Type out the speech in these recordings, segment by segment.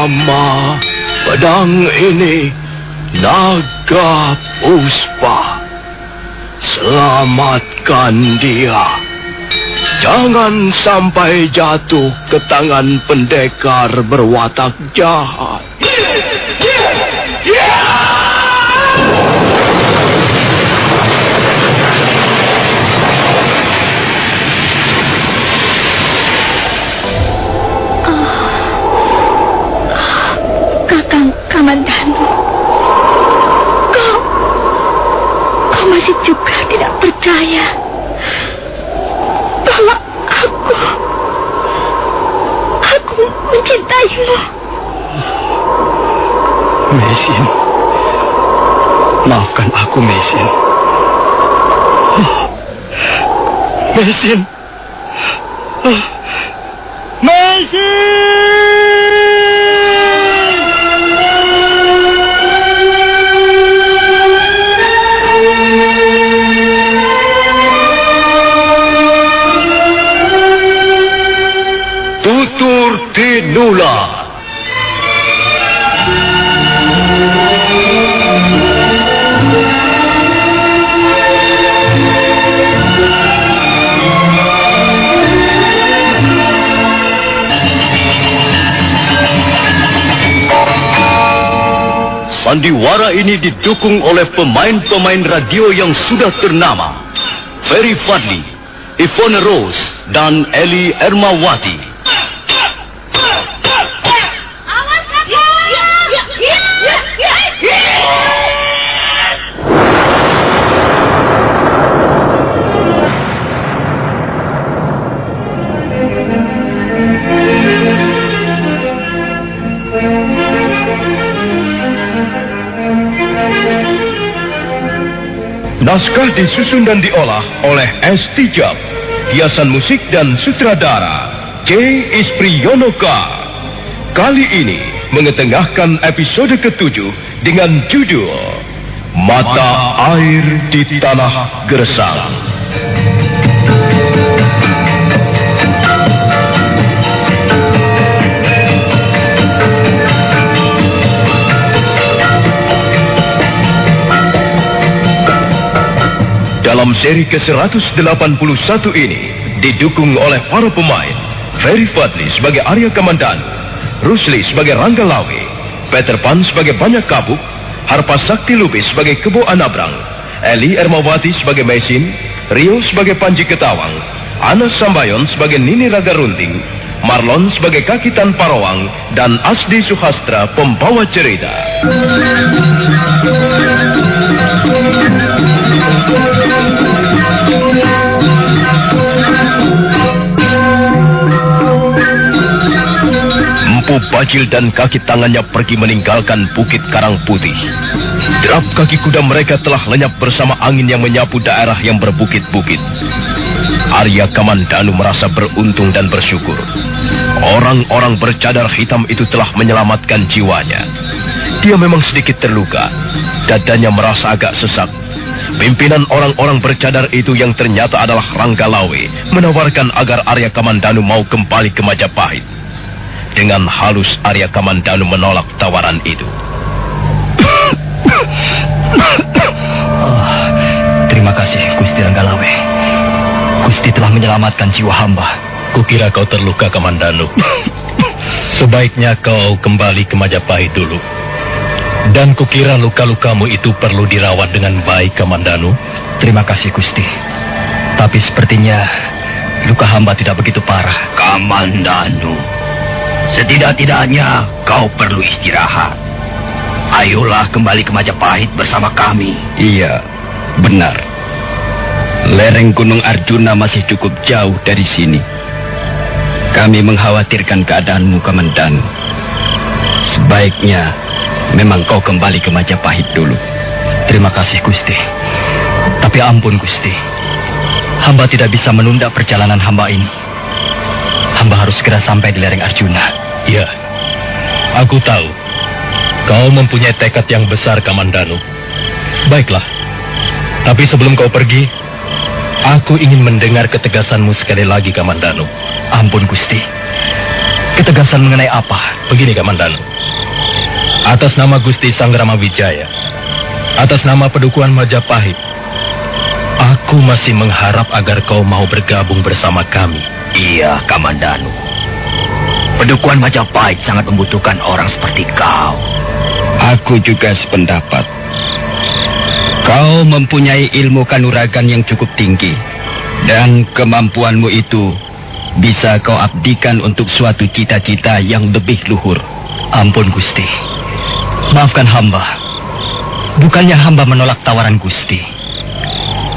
Rama, pedang ini naga puspa. Selamatkan dia. Jangan sampai jatuh ke tangan pendekar berwatak jahat. Kakang Kamandanu, kau masih juga tidak percaya bahwa aku mencintaimu. Mesin, maafkan aku, Mesin. Mesin. Mesin! Tutur Tinula. Sandiwara ini didukung oleh pemain-pemain radio yang sudah ternama. Ferry Fadli, Yvonne Rose, dan Eli Ermawati. Naskah disusun dan diolah oleh S. Tijab. Hiasan musik dan sutradara C. Ispriyonoka. Kali ini mengetengahkan episode ke-7 dengan judul Mata Air di Tanah Gersang. Dalam seri ke-181 ini didukung oleh para pemain Ferry Fadli sebagai Arya Kamandanu, Rusli sebagai Rangga Lawe, Peter Pan sebagai Banyak Kabuk, Harpa Sakti Lubis sebagai Kebo Anabrang, Eli Ermawati sebagai Mesin, Rio sebagai Panji Ketawang, Anas Sambayon sebagai Nini Raga Runting, Marlon sebagai Kakitan Parawang, dan Asdi Suhastra pembawa cerita. Empu Bajil dan kaki tangannya pergi meninggalkan Bukit Karang Putih. Derap kaki kuda mereka telah lenyap bersama angin yang menyapu daerah yang berbukit-bukit. Arya Kamandanu merasa beruntung dan bersyukur. Orang-orang bercadar hitam itu telah menyelamatkan jiwanya. Dia memang sedikit terluka. Dadanya merasa agak sesak. Pimpinan orang-orang bercadar itu yang ternyata adalah Rangga Lawe menawarkan agar Arya Kamandanu mau kembali ke Majapahit. Dengan halus Arya Kamandanu menolak tawaran itu. Terima kasih Gusti Rangga Lawe. Gusti telah menyelamatkan jiwa hamba. Kukira kau terluka, Kamandanu. Sebaiknya kau kembali ke Majapahit dulu. Dan kukira luka-lukamu itu perlu dirawat dengan baik, Kamandanu. Terima kasih Gusti. Tapi sepertinya luka hamba tidak begitu parah. Kamandanu, setidak-tidaknya kau perlu istirahat. Ayolah kembali ke Majapahit bersama kami. Iya, benar. Lereng Gunung Arjuna masih cukup jauh dari sini. Kami mengkhawatirkan keadaanmu, Kamandanu. Sebaiknya memang kau kembali ke Majapahit dulu. Terima kasih Gusti. Tapi ampun Gusti, hamba tidak bisa menunda perjalanan hamba ini. Hamba harus segera sampai di lereng Arjuna. Ya, aku tahu. Kau mempunyai tekad yang besar, Kamandanu. Baiklah. Tapi sebelum kau pergi, aku ingin mendengar ketegasanmu sekali lagi, Kamandanu. Ampun Gusti. Ketegasan mengenai apa? Begini, Kamandanu. Atas nama Gusti Sang Ramawijaya, atas nama Padukuhan Majapahit, aku masih mengharap agar kau mau bergabung bersama kami. Iya, Kamandanu. Padukuhan Majapahit sangat membutuhkan orang seperti kau. Aku juga sependapat. Kau mempunyai ilmu kanuragan yang cukup tinggi, dan kemampuanmu itu bisa kau abdikan untuk suatu cita-cita yang lebih luhur. Ampun Gusti, maafkan hamba. Bukannya hamba menolak tawaran Gusti,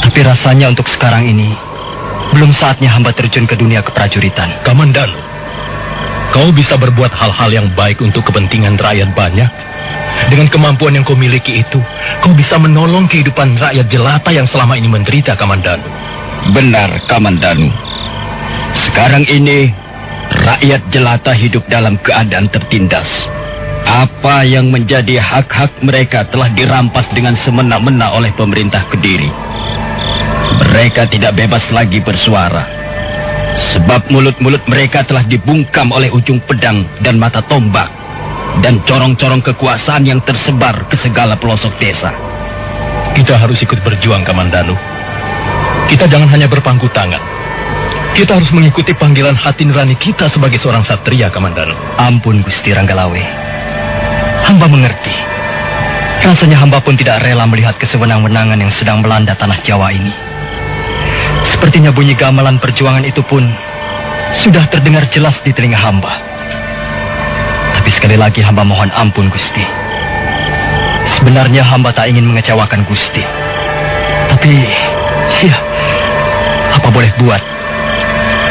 tapi rasanya untuk sekarang ini belum saatnya hamba terjun ke dunia keprajuritan. Kamandanu, kau bisa berbuat hal-hal yang baik untuk kepentingan rakyat banyak. Dengan kemampuan yang kau miliki itu, kau bisa menolong kehidupan rakyat jelata yang selama ini menderita, Kamandanu. Benar, Kamandanu. Sekarang ini, rakyat jelata hidup dalam keadaan tertindas. Apa yang menjadi hak-hak mereka telah dirampas dengan semena-mena oleh pemerintah Kediri. Mereka tidak bebas lagi bersuara, sebab mulut-mulut mereka telah dibungkam oleh ujung pedang dan mata tombak, dan corong-corong kekuasaan yang tersebar ke segala pelosok desa. Kita harus ikut berjuang, Kamandanu. Kita jangan hanya berpangku tangan. Kita harus mengikuti panggilan hati nurani kita sebagai seorang satria, Kamandanu. Ampun Gusti Ranggalawe, hamba mengerti. Rasanya hamba pun tidak rela melihat kesewenang-wenangan yang sedang melanda tanah Jawa ini. Sepertinya bunyi gamelan perjuangan itu pun sudah terdengar jelas di telinga hamba. Tapi sekali lagi hamba mohon ampun Gusti. Sebenarnya hamba tak ingin mengecewakan Gusti. Tapi, ya, apa boleh buat?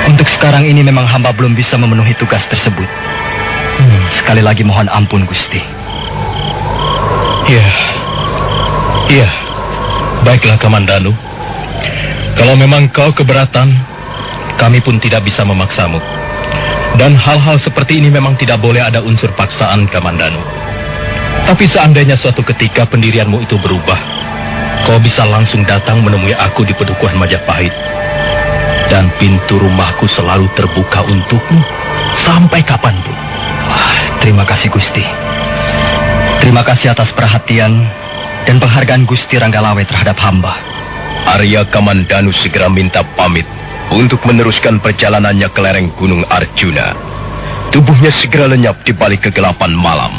Untuk sekarang ini memang hamba belum bisa memenuhi tugas tersebut. Sekali lagi mohon ampun Gusti. Iya. Baiklah, Kamandanu. Kalau memang kau keberatan, kami pun tidak bisa memaksamu. Dan hal-hal seperti ini memang tidak boleh ada unsur paksaan, Kamandanu. Tapi seandainya suatu ketika pendirianmu itu berubah, kau bisa langsung datang menemui aku di Padukuhan Majapahit. Dan pintu rumahku selalu terbuka untukmu sampai kapanpun. Terima kasih Gusti. Terima kasih atas perhatian dan penghargaan Gusti Ranggalawe terhadap hamba. Arya Kamandanu segera minta pamit untuk meneruskan perjalanannya ke lereng Gunung Arjuna. Tubuhnya segera lenyap di balik kegelapan malam.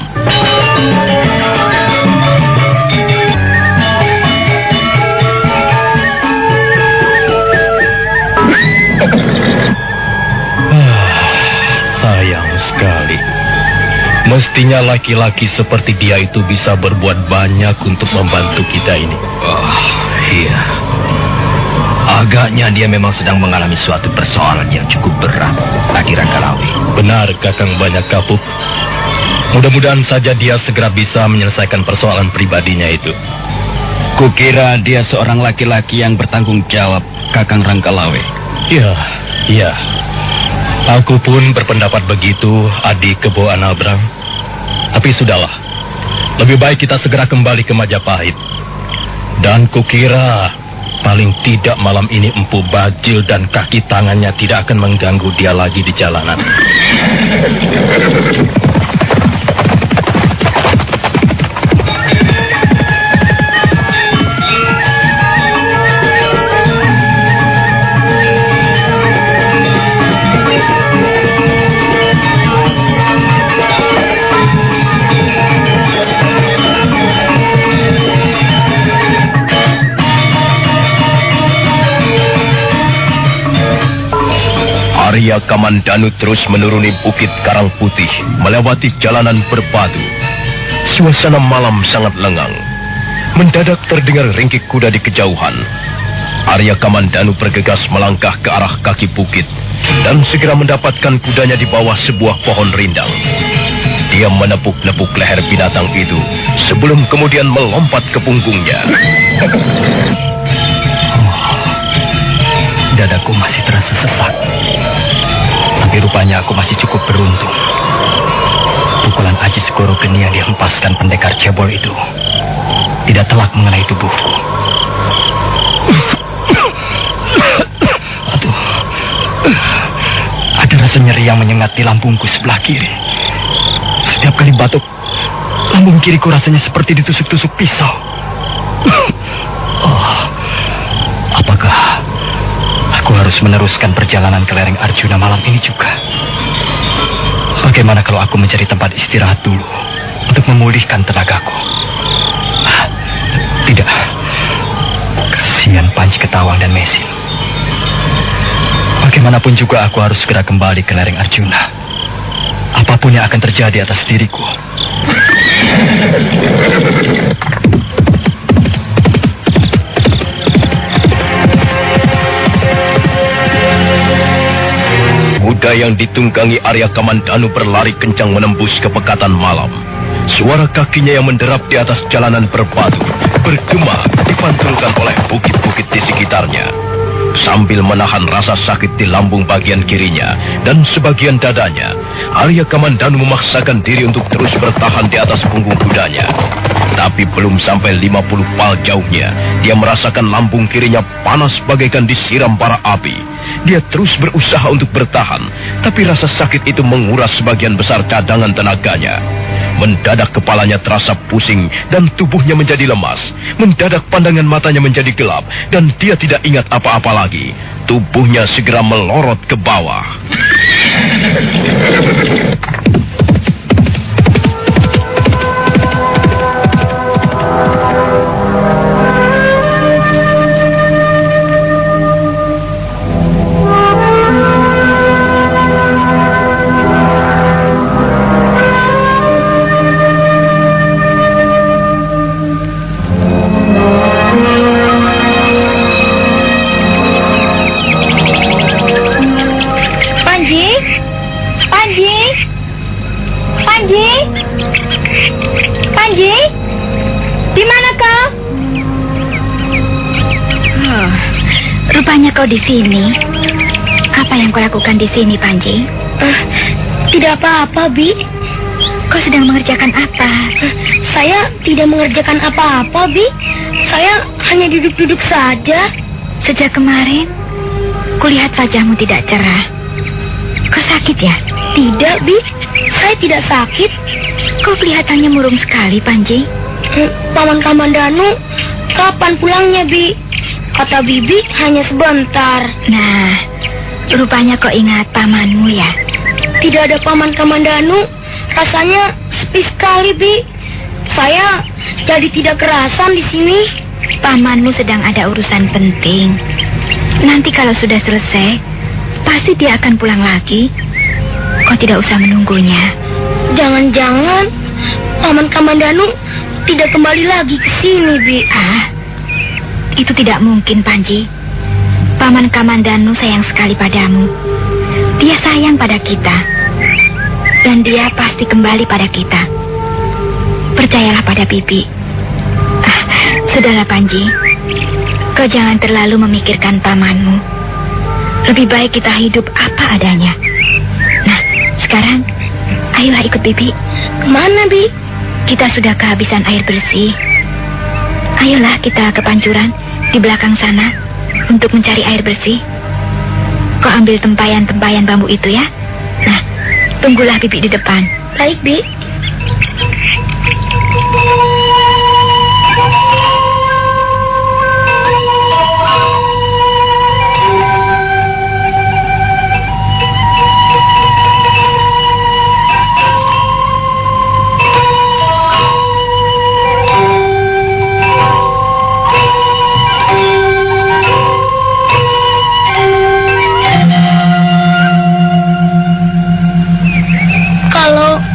Sayang sekali. Mestinya laki-laki seperti dia itu bisa berbuat banyak untuk membantu kita ini. Iya. Agaknya dia memang sedang mengalami suatu persoalan yang cukup berat, Adi Ranggalawe. Benar, Kakang Banyak Kapuk. Mudah-mudahan saja dia segera bisa menyelesaikan persoalan pribadinya itu. Kukira dia seorang laki-laki yang bertanggung jawab, Kakang Ranggalawe. Iya. Aku pun berpendapat begitu, Adik Kebo Analbrang. Tapi sudahlah, lebih baik kita segera kembali ke Majapahit. Dan kukira paling tidak malam ini Empu Bajil dan kaki tangannya tidak akan mengganggu dia lagi di jalanan. Arya Kamandanu terus menuruni Bukit Karang Putih, melewati jalanan berbatu. Suasana malam sangat lengang. Mendadak terdengar ringkik kuda di kejauhan. Arya Kamandanu bergegas melangkah ke arah kaki bukit dan segera mendapatkan kudanya di bawah sebuah pohon rindang. Dia menepuk-nepuk leher binatang itu sebelum kemudian melompat ke punggungnya. Dadaku masih terasa sesak. Tapi rupanya aku masih cukup beruntung. Pukulan Aji Segoro Geni yang dihempaskan pendekar cebol itu tidak telak mengenai tubuhku. Aduh, ada rasa nyeri yang menyengat di lambungku sebelah kiri. Setiap kali batuk, Lambung kiriku rasanya seperti ditusuk-tusuk pisau. Oh, apakah aku harus meneruskan perjalanan ke lereng Arjuna malam ini juga? Bagaimana kalau aku mencari tempat istirahat dulu untuk memulihkan tenagaku? Tidak. Kasihan Panji Ketawang dan Mesin. Bagaimanapun juga aku harus segera kembali ke lereng Arjuna. Apapun yang akan terjadi atas diriku. Kuda yang ditunggangi Arya Kamandanu berlari kencang menembus kepekatan malam. Suara kakinya yang menderap di atas jalanan berbatu bergema dipantulkan oleh bukit-bukit di sekitarnya. Sambil menahan rasa sakit di lambung bagian kirinya dan sebagian dadanya, Arya Kamandanu memaksakan diri untuk terus bertahan di atas punggung kudanya. Tapi belum sampai 50 pal jauhnya, dia merasakan lambung kirinya panas bagaikan disiram bara api. Dia terus berusaha untuk bertahan, tapi rasa sakit itu menguras sebagian besar cadangan tenaganya. Mendadak kepalanya terasa pusing dan tubuhnya menjadi lemas. Mendadak pandangan matanya menjadi gelap dan dia tidak ingat apa-apa lagi. Tubuhnya segera melorot ke bawah. Panji, di mana kau? Rupanya kau di sini. Apa yang kau lakukan di sini, Panji? Tidak apa-apa, Bi. Kau sedang mengerjakan apa? Saya tidak mengerjakan apa-apa, Bi. Saya hanya duduk-duduk saja. Sejak kemarin, kulihat wajahmu tidak cerah. Kau sakit ya? Tidak, Bi. Saya tidak sakit. Kau kelihatannya murung sekali, Panji. Paman Kamandanu, kapan pulangnya, Bi? Kata Bibi hanya sebentar. Nah, rupanya kau ingat pamanmu ya? Tidak ada Paman Kamandanu. Rasanya sepi sekali, Bi. Saya jadi tidak kerasan di sini. Pamanmu sedang ada urusan penting. Nanti kalau sudah selesai, pasti dia akan pulang lagi. Kau tidak usah menunggunya. Jangan-jangan Paman Kamandanu tidak kembali lagi ke sini, Bi. Itu tidak mungkin, Panji. Paman Kamandanu sayang sekali padamu. Dia sayang pada kita. Dan dia pasti kembali pada kita. Percayalah pada Bibi. Sudahlah, Panji. Kau jangan terlalu memikirkan pamanmu. Lebih baik kita hidup apa adanya. Nah, sekarang ayolah ikut Bibi. Kemana, Bi? Kita sudah kehabisan air bersih. Ayolah kita ke pancuran di belakang sana untuk mencari air bersih. Kau ambil tempayan-tempayan bambu itu ya. Nah, tunggulah Bibi di depan. Baik, Bi.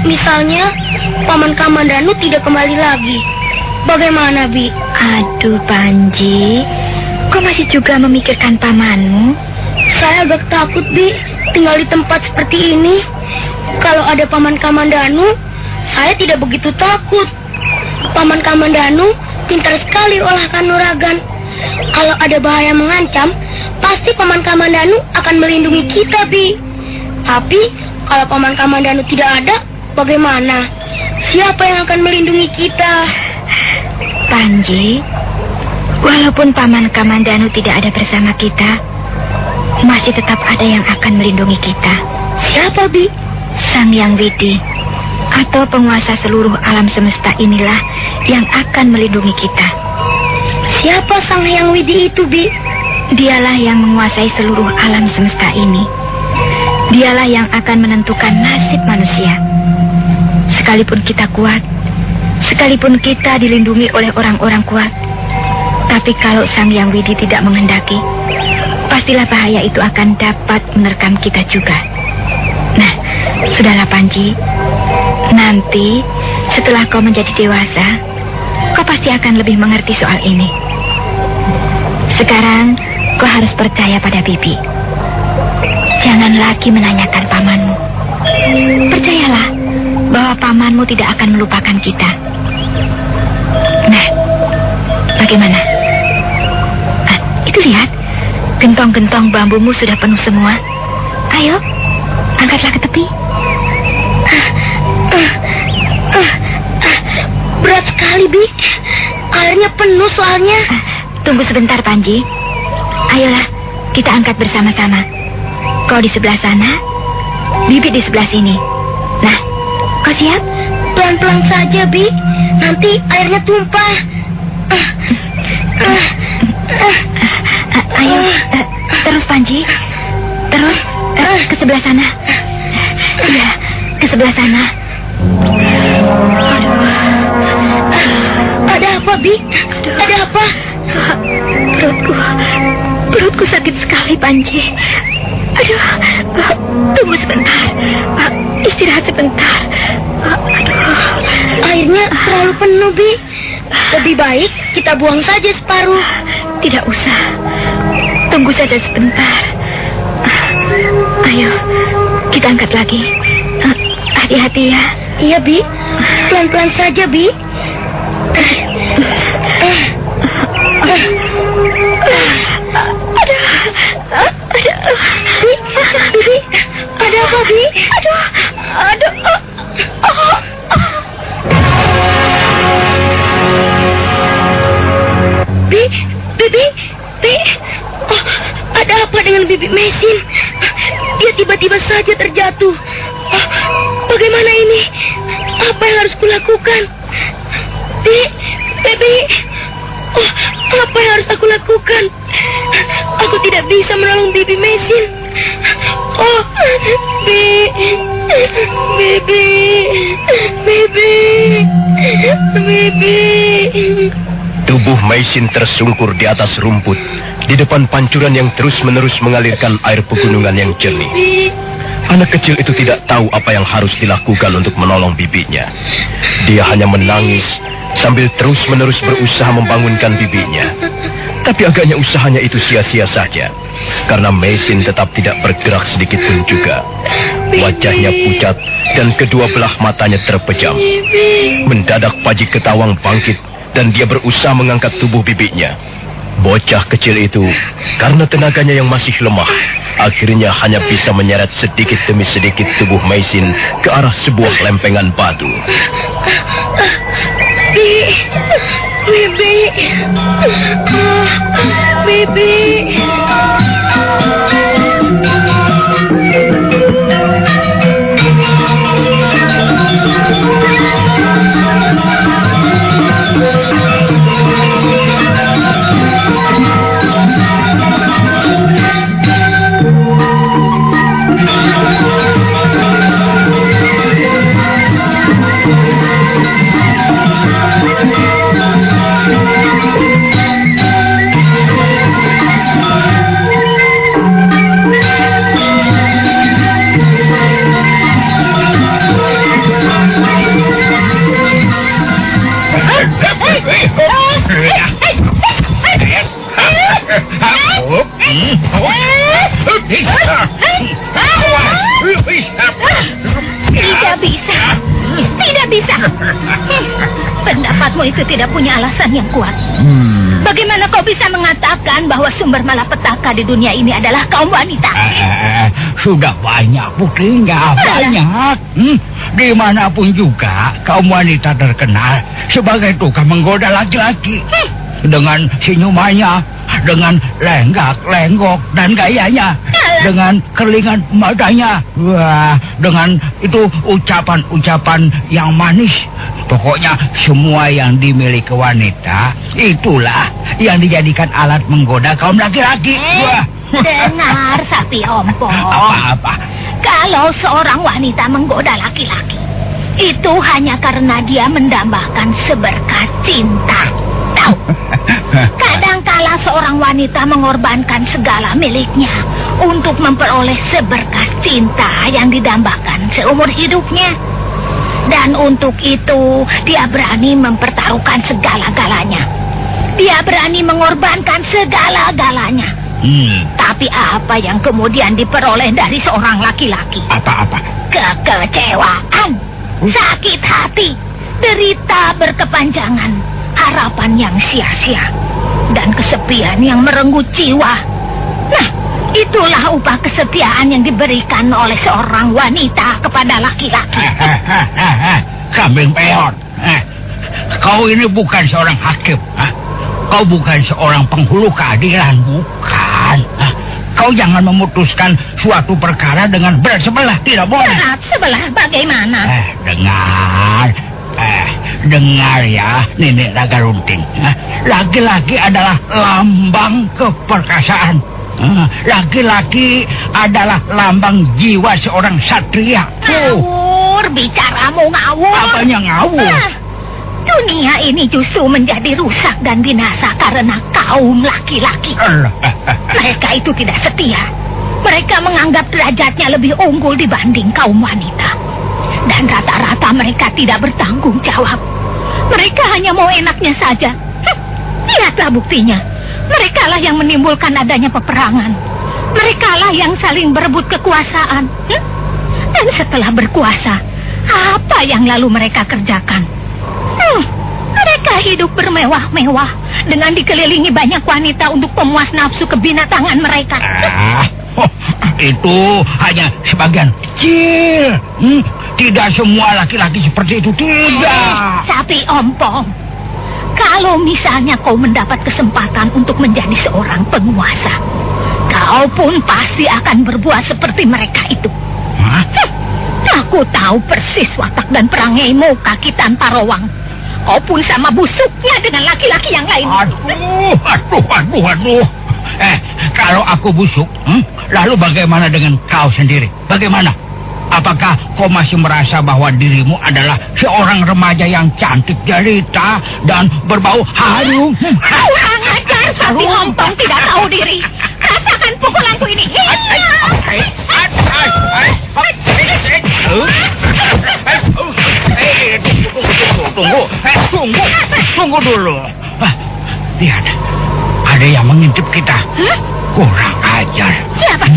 Misalnya, Paman Kamandanu tidak kembali lagi. Bagaimana, Bi? Aduh, Panji. Kau masih juga memikirkan pamanmu? Saya agak takut, Bi, tinggal di tempat seperti ini. Kalau ada Paman Kamandanu, saya tidak begitu takut. Paman Kamandanu pintar sekali olah kanuragan. Kalau ada bahaya mengancam, pasti Paman Kamandanu akan melindungi kita, Bi. Tapi, kalau Paman Kamandanu tidak ada, bagaimana? Siapa yang akan melindungi kita? Panji, walaupun Paman Kamandanu tidak ada bersama kita, masih tetap ada yang akan melindungi kita. Siapa, Bi? Sang Yang Widi. atau penguasa seluruh alam semesta inilah yang akan melindungi kita. Siapa Sang Hyang Widi itu, Bi? Dialah yang menguasai seluruh alam semesta ini. Dialah yang akan menentukan nasib manusia. Sekalipun kita kuat, sekalipun kita dilindungi oleh orang-orang kuat, tapi kalau Sang Hyang Widi tidak menghendaki, pastilah bahaya itu akan dapat menerkam kita juga. Nah, sudahlah Panji. Nanti, setelah kau menjadi dewasa, kau pasti akan lebih mengerti soal ini. Sekarang, kau harus percaya pada Bibi. Jangan lagi menanyakan pamanmu. Percayalah bahwa pamanmu tidak akan melupakan kita. Nah, bagaimana? Itu lihat, gentong-gentong bambumu sudah penuh semua. Ayo, angkatlah ke tepi. Berat sekali, Bi. Airnya penuh soalnya. Tunggu sebentar, Panji. Ayolah, kita angkat bersama-sama. Kau di sebelah sana, Bibi di sebelah sini. Nah, kau siap? Pelan-pelan saja, Bi. Nanti airnya tumpah. Ayo, terus Panji. Terus, ke sebelah sana. Iya, ke sebelah sana. Ada apa, Bi? Ada apa? Perutku sakit sekali, Panji. Aduh, tunggu sebentar. Istirahat sebentar. Airnya terlalu penuh, Bi. Lebih baik kita buang saja separuh. Tidak usah. Tunggu saja sebentar. Ayo, kita angkat lagi. Hati-hati ya. Iya, Bi. Pelan-pelan saja, Bi. Bi, ada apa, Bi? Aduh. Bi. Oh, ada apa dengan Bibi Mesin? Dia tiba-tiba saja terjatuh. Oh, bagaimana ini? Apa yang harus kulakukan? Bibi. Oh, apa yang harus aku lakukan? Aku tidak bisa menolong Bibi Mesin. Oh, Bibi. Tubuh Mesin tersungkur di atas rumput, di depan pancuran yang terus-menerus mengalirkan air pegunungan yang jernih. Anak kecil itu tidak tahu apa yang harus dilakukan untuk menolong bibinya. Dia hanya menangis sambil terus-menerus berusaha membangunkan bibinya. Tapi agaknya usahanya itu sia-sia saja, karena Mesin tetap tidak bergerak sedikit pun juga. Wajahnya pucat dan kedua belah matanya terpejam. Mendadak Paji Ketawang bangkit dan dia berusaha mengangkat tubuh bibinya. Bocah kecil itu, karena tenaganya yang masih lemah, akhirnya hanya bisa menyeret sedikit demi sedikit tubuh Mesin ke arah sebuah lempengan batu. Bibi. Tidak bisa. Pendapatmu itu tidak punya alasan yang kuat. Bagaimana kau bisa mengatakan bahwa sumber malapetaka di dunia ini adalah kaum wanita? Sudah banyak buktinya, banyak. Dimanapun juga kaum wanita terkenal sebagai tukang menggoda laki-laki. dengan senyumannya, dengan lenggak-lenggok dan gayanya, dengan kerlingan matanya, wah, dengan itu ucapan-ucapan yang manis. Pokoknya semua yang dimiliki wanita itulah yang dijadikan alat menggoda kaum laki-laki. Wah. Dengar, sapi ompong. Apa-apa? Kalau seorang wanita menggoda laki-laki, itu hanya karena dia mendambakan seberkas cinta. Tahu? Kadangkala seorang wanita mengorbankan segala miliknya untuk memperoleh seberkas cinta yang didambakan seumur hidupnya. Dan untuk itu, dia berani mempertaruhkan segala-galanya. Dia berani mengorbankan segala-galanya. Tapi apa yang kemudian diperoleh dari seorang laki-laki? Apa-apa? Kekecewaan, sakit hati, derita berkepanjangan, harapan yang sia-sia, dan kesepian yang merenggut jiwa. Nah, itulah upah kesetiaan yang diberikan oleh seorang wanita kepada laki-laki. Kambing peot. Kau ini bukan seorang hakim. Kau bukan seorang penghulu keadilan, bukan. Kau jangan memutuskan suatu perkara dengan berat sebelah, tidak boleh. Berat sebelah bagaimana? Dengar ya, Nenek Raga Runting. Laki-laki adalah lambang keperkasaan. Laki-laki adalah lambang jiwa seorang satria. Ngawur, bicaramu ngawur. Apanya ngawur? Dunia ini justru menjadi rusak dan binasa karena kaum laki-laki. Mereka itu tidak setia. Mereka menganggap derajatnya lebih unggul dibanding kaum wanita. Dan rata-rata mereka tidak bertanggung jawab. Mereka hanya mau enaknya saja. Lihatlah buktinya. Merekalah yang menimbulkan adanya peperangan. Merekalah yang saling berebut kekuasaan. Dan setelah berkuasa, apa yang lalu mereka kerjakan? Mereka hidup bermewah-mewah dengan dikelilingi banyak wanita untuk pemuas nafsu kebinatangan mereka. Itu hanya sebagian kecil. Tidak semua laki-laki seperti itu, tidak. Sapi ompong, kalau misalnya kau mendapat kesempatan untuk menjadi seorang penguasa, kau pun pasti akan berbuat seperti mereka itu. Aku tahu persis watak dan perangaimu, kaki tanpa rowang. Kau pun sama busuknya dengan laki-laki yang lain. Aduh. Kalau aku busuk, lalu bagaimana dengan kau sendiri? Bagaimana? Apakah kau masih merasa bahwa dirimu adalah seorang remaja yang cantik jelita dan berbau harum? Kurang ajar, sapi ompong tidak tahu diri. Rasakan pukulanku ini. Tunggu dulu. Lihat, ada yang mengintip kita. Kurang ajar. Siapa?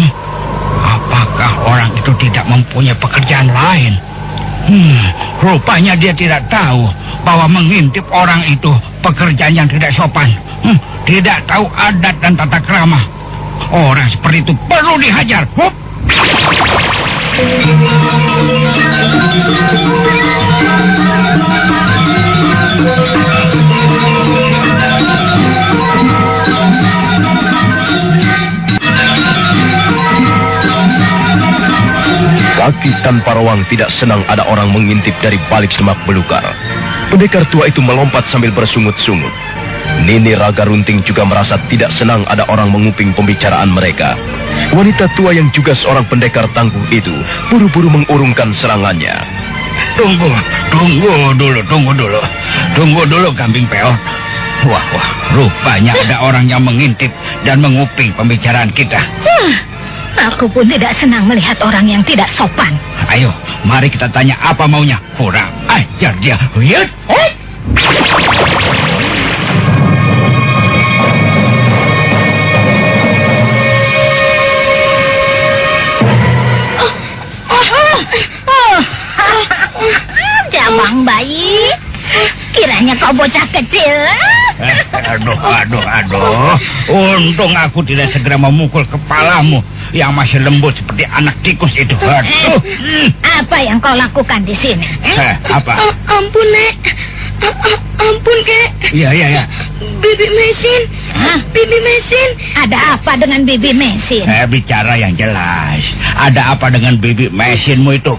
Apakah orang itu tidak mempunyai pekerjaan lain? Rupanya dia tidak tahu bahwa mengintip orang itu pekerjaan yang tidak sopan. Tidak tahu adat dan tata krama. Orang seperti itu perlu dihajar. Kaki tanpa rowang tidak senang ada orang mengintip dari balik semak belukar. Pendekar tua itu melompat sambil bersungut-sungut. Nini Raga Runting juga merasa tidak senang ada orang menguping pembicaraan mereka. Wanita tua yang juga seorang pendekar tangguh itu buru-buru mengurungkan serangannya. Tunggu dulu kambing peot. Wah, rupanya ada orang yang mengintip dan menguping pembicaraan kita. Aku pun tidak senang melihat orang yang tidak sopan. Ayo, mari kita tanya apa maunya. Kurang ajar dia. Lihat. Jabang bayi, kiranya kau bocah kecil. Aduh. Untung aku tidak segera memukul kepalamu yang masih lembut seperti anak tikus itu. Aduh. Apa yang kau lakukan di sini? Apa? Ampun, Nek. Ampun, Kek. Iya. Bibi Mesin. Hah? Bibi Mesin. Ada apa dengan Bibi Mesin? Bicara yang jelas. Ada apa dengan bibi mesinmu itu?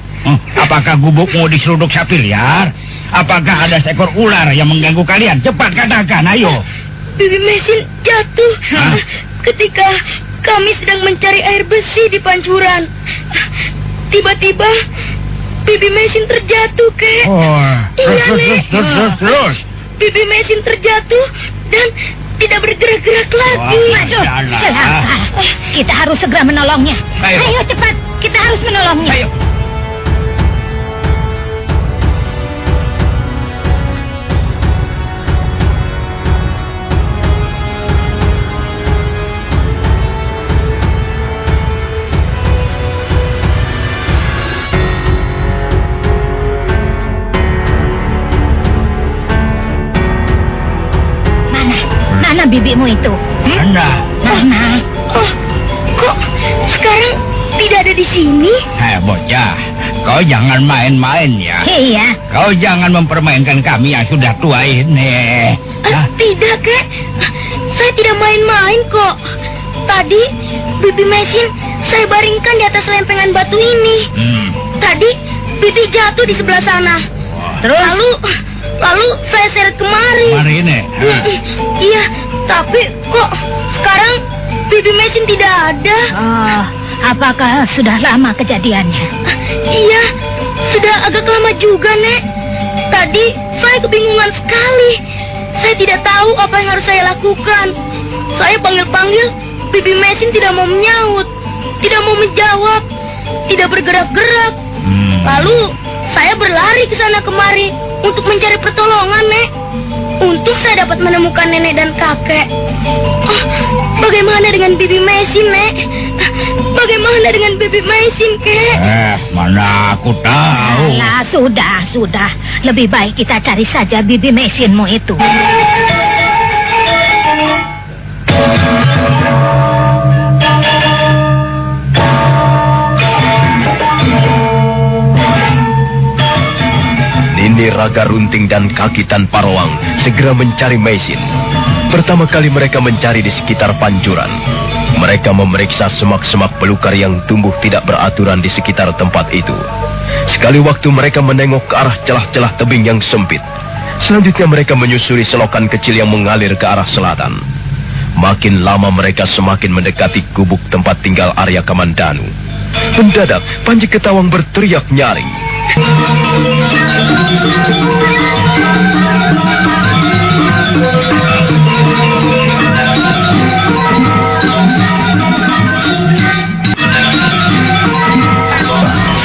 Apakah gubukmu diseruduk sapi liar? Apakah ada seekor ular yang mengganggu kalian? Cepat katakan, ayo. Bibi Mesin jatuh ketika kami sedang mencari air bersih di pancuran. Tiba-tiba Bibi Mesin terjatuh, Kek. Iya, Nek. Terus. Bibi Mesin terjatuh dan tidak bergerak-gerak lagi. Aduh, celaka. Kita harus segera menolongnya. Ayo cepat, kita harus menolongnya. Ayo. Mana bibimu itu? Mana? Mana? Oh, kok sekarang tidak ada di sini? Bocah, kau jangan main-main ya. Iya. Kau jangan mempermainkan kami yang sudah tua ini. Tidak, Kek. Saya tidak main-main kok. Tadi Bibi Mesin saya baringkan di atas lempengan batu ini. Tadi Bibi jatuh di sebelah sana. Lalu saya seret kemari. Mari ini. Iya, tapi kok sekarang Bibi Mesin tidak ada? Oh, apakah sudah lama kejadiannya? Iya, sudah agak lama juga, Nek. Tadi saya kebingungan sekali. Saya tidak tahu apa yang harus saya lakukan. Saya panggil-panggil, Bibi Mesin tidak mau menyaut, tidak mau menjawab, tidak bergerak-gerak. Lalu saya berlari ke sana kemari untuk mencari pertolongan, Nek. Untuk saya dapat menemukan nenek dan kakek. Bagaimana dengan Bibi Mesin, Nek? Bagaimana dengan Bibi Mesin, Kek? Mana aku tahu. Alah, sudah. Lebih baik kita cari saja Bibi Mesinmu itu. Nini, Raga Runting, dan Kaki Tanpa Roang segera mencari Mesin. Pertama kali mereka mencari di sekitar pancuran. Mereka memeriksa semak-semak belukar yang tumbuh tidak beraturan di sekitar tempat itu. Sekali waktu mereka menengok ke arah celah-celah tebing yang sempit. Selanjutnya mereka menyusuri selokan kecil yang mengalir ke arah selatan. Makin lama mereka semakin mendekati gubuk tempat tinggal Arya Kamandanu. Mendadak Panji Ketawang berteriak nyaring.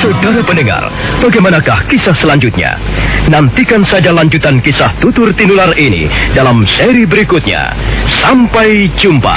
Saudara pendengar, bagaimanakah kisah selanjutnya? Nantikan saja lanjutan kisah Tutur Tinular ini dalam seri berikutnya. Sampai jumpa.